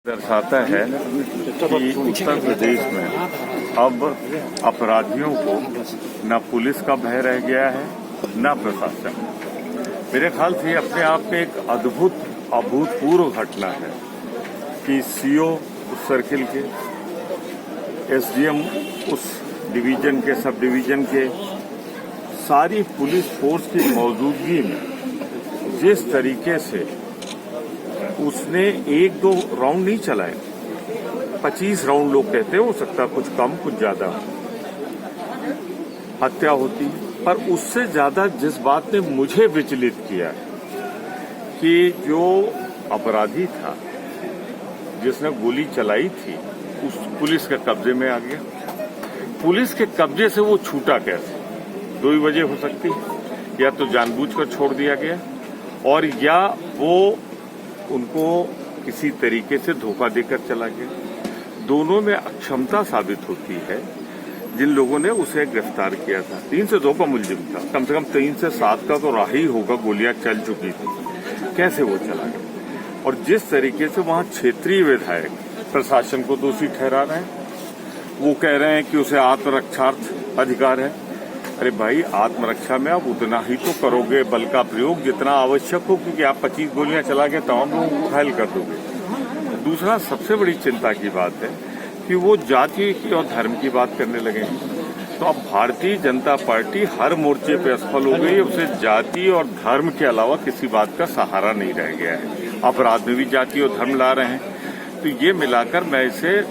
दर्शाता है कि उत्तर प्रदेश में अब अपराधियों को न पुलिस का भय रह गया है न प्रशासन। मेरे ख्याल से अपने आप में एक अभूतपूर्व घटना है कि सीओ उस सर्किल के, एसडीएम उस डिवीजन के, सब डिवीजन के, सारी पुलिस फोर्स की मौजूदगी में जिस तरीके से उसने एक दो राउंड नहीं चलाए, 25 राउंड लोग कहते हैं, हो सकता कुछ कम कुछ ज्यादा हत्या होती। पर उससे ज्यादा जिस बात ने मुझे विचलित किया कि जो अपराधी था जिसने गोली चलाई थी उस पुलिस के कब्जे में आ गया। पुलिस के कब्जे से वो छूटा कैसे? दो ही वजह हो सकती है, या तो जानबूझकर छोड़ दिया गया और या वो उनको किसी तरीके से धोखा देकर चला गया। दोनों में अक्षमता साबित होती है। जिन लोगों ने उसे गिरफ्तार किया था, 3 से 2 का मुलजिम था, कम से कम 3 से 7 का तो राही होगा, गोलियां चल चुकी थी, कैसे वो चला गया। और जिस तरीके से वहां क्षेत्रीय विधायक प्रशासन को दोषी ठहरा रहे हैं, वो कह रहे हैं कि उसे आत्मरक्षार्थ अधिकार है। अरे भाई, आत्मरक्षा में आप उतना ही तो करोगे बल का प्रयोग जितना आवश्यक हो, क्योंकि आप 25 गोलियां चला के तमाम लोगों को घायल कर दोगे। दूसरा सबसे बड़ी चिंता की बात है कि वो जाति की और धर्म की बात करने लगे। तो अब भारतीय जनता पार्टी हर मोर्चे पे असफल हो गई। उसे जाति और धर्म के अलावा किसी बात का सहारा नहीं रह गया है। अपराध में भी जाति और धर्म ला रहे हैं। तो ये मिलाकर मैं इसे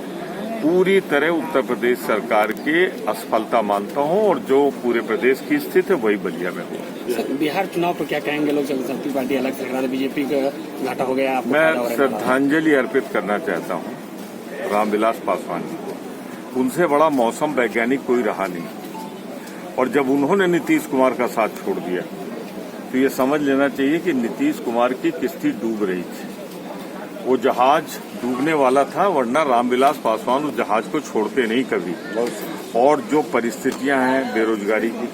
पूरी तरह उत्तर प्रदेश सरकार की असफलता मानता हूं और जो पूरे प्रदेश की स्थिति है वही बलिया में हुआ। बिहार चुनाव पर क्या कहेंगे? लोग जनशक्ति पार्टी अलग से लड़ रहा है, बीजेपी का घाटा हो गया। मैं श्रद्धांजलि अर्पित करना चाहता हूं रामविलास पासवान जी को। उनसे बड़ा मौसम वैज्ञानिक कोई रहा नहीं, और जब उन्होंने नीतीश कुमार का साथ छोड़ दिया तो ये समझ लेना चाहिए कि नीतीश कुमार की किश्ती डूब रही थी। वो जहाज डूबने वाला था, वरना रामविलास पासवान उस जहाज को छोड़ते नहीं कभी। और जो परिस्थितियां हैं बेरोजगारी की,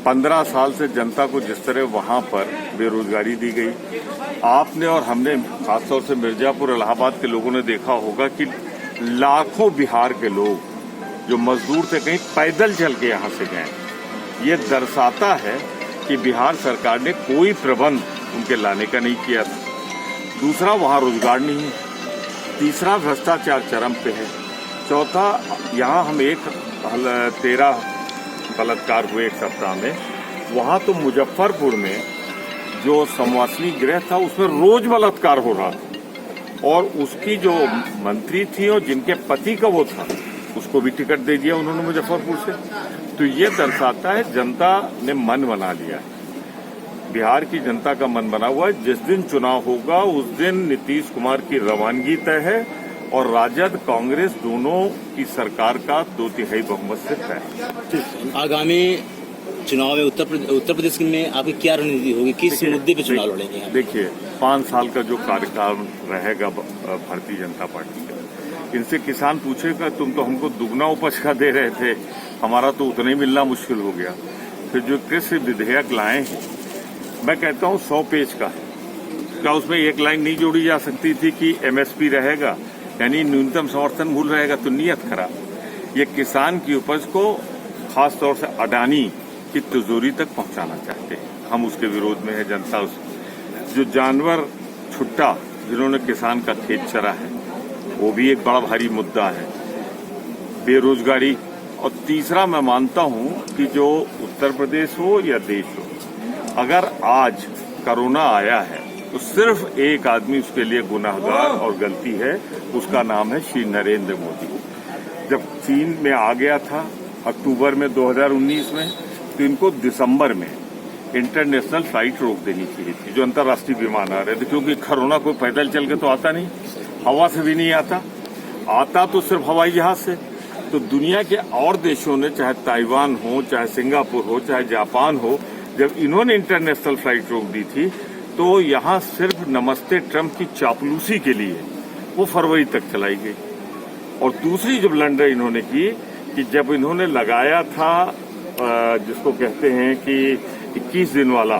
15 साल से जनता को जिस तरह वहां पर बेरोजगारी दी गई, आपने और हमने खासतौर से मिर्जापुर इलाहाबाद के लोगों ने देखा होगा कि लाखों बिहार के लोग जो मजदूर थे कहीं पैदल चल के यहां से गए। ये दर्शाता है कि बिहार सरकार ने कोई प्रबंध उनके लाने का नहीं किया था। दूसरा, वहां रोजगार नहीं है। तीसरा, भ्रष्टाचार चरम पे है। चौथा, यहां हम 13 बलात्कार हुए एक सप्ताह में। वहां तो मुजफ्फरपुर में जो संवासनी गृह था उसमें रोज बलात्कार हो रहा था, और उसकी जो मंत्री थी और जिनके पति का वो था उसको भी टिकट दे दिया उन्होंने मुजफ्फरपुर से। तो ये दर्शाता है जनता ने मन बना लिया है। बिहार की जनता का मन बना हुआ है। जिस दिन चुनाव होगा उस दिन नीतीश कुमार की रवानगी तय है और राजद कांग्रेस दोनों की सरकार का 2/3 बहुमत से तय है। आगामी चुनाव में उत्तर प्रदेश में आपकी क्या रणनीति होगी? किस मुद्दे पे चुनाव लड़ेंगे? देखिए, 5 साल का जो कार्यकाल रहेगा भारतीय जनता पार्टी का, इनसे किसान पूछेगा तुम तो हमको दुगना उपज का दे रहे थे, हमारा तो उतना ही मिलना मुश्किल हो गया। फिर जो कृषि विधेयक लाए हैं, मैं कहता हूं 100 पेज का है। क्या उसमें एक लाइन नहीं जोड़ी जा सकती थी कि एमएसपी रहेगा, यानी न्यूनतम समर्थन मूल्य रहेगा? तो नियत खराब। ये किसान की उपज को खासतौर से अडानी की तिजोरी तक पहुंचाना चाहते हैं। हम उसके विरोध में है। जनता जो जानवर छुट्टा जिन्होंने किसान का खेत चरा है वो भी एक बड़ा भारी मुद्दा है। बेरोजगारी। और तीसरा, मैं मानता हूं कि जो उत्तर प्रदेश हो या देश हो, अगर आज कोरोना आया है तो सिर्फ एक आदमी उसके लिए गुनाहगार और गलती है, उसका नाम है श्री नरेंद्र मोदी। जब चीन में आ गया था अक्टूबर में 2019 में, तो इनको दिसंबर में इंटरनेशनल फ्लाइट रोक देनी चाहिए थी, जो अंतर्राष्ट्रीय विमान आ रहे थे, क्योंकि कोरोना कोई पैदल चल के तो आता नहीं, हवा से भी नहीं आता तो सिर्फ हवाई जहाज से। तो दुनिया के और देशों ने, चाहे ताइवान हो, चाहे सिंगापुर हो, चाहे जापान हो, जब इन्होंने इंटरनेशनल फ्लाइट रोक दी थी तो यहां सिर्फ नमस्ते ट्रंप की चापलूसी के लिए वो फरवरी तक चलाई गई। और दूसरी जो ब्लंडर इन्होंने की कि जब इन्होंने लगाया था जिसको कहते हैं कि 21 दिन वाला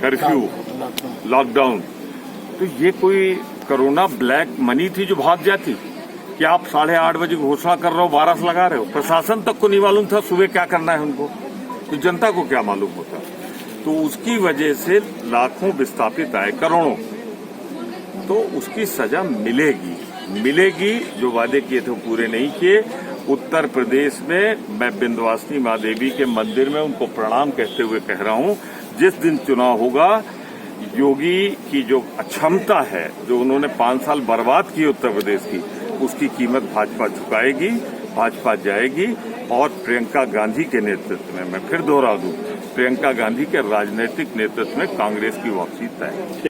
कर्फ्यू, लॉकडाउन, तो ये कोई कोरोना ब्लैक मनी थी जो भाग जाती कि आप 8:30 बजे घोषणा कर रहे हो, 12 से लगा रहे हो। प्रशासन तक को नहीं मालूम था सुबह क्या करना है उनको, तो जनता को क्या मालूम होता। तो उसकी वजह से लाखों विस्थापित आए, करोड़ों, तो उसकी सजा मिलेगी। जो वादे किए थे वो पूरे नहीं किए। उत्तर प्रदेश में मैं विंध्यवासिनी माँ देवी के मंदिर में उनको प्रणाम कहते हुए कह रहा हूं, जिस दिन चुनाव होगा, योगी की जो अक्षमता है, जो उन्होंने 5 साल बर्बाद किए उत्तर प्रदेश की, उसकी कीमत भाजपा चुकाएगी, भाजपा जाएगी। और प्रियंका गांधी के नेतृत्व में, मैं फिर दोहरा दूं, प्रियंका गांधी के राजनीतिक नेतृत्व में कांग्रेस की वापसी तय है।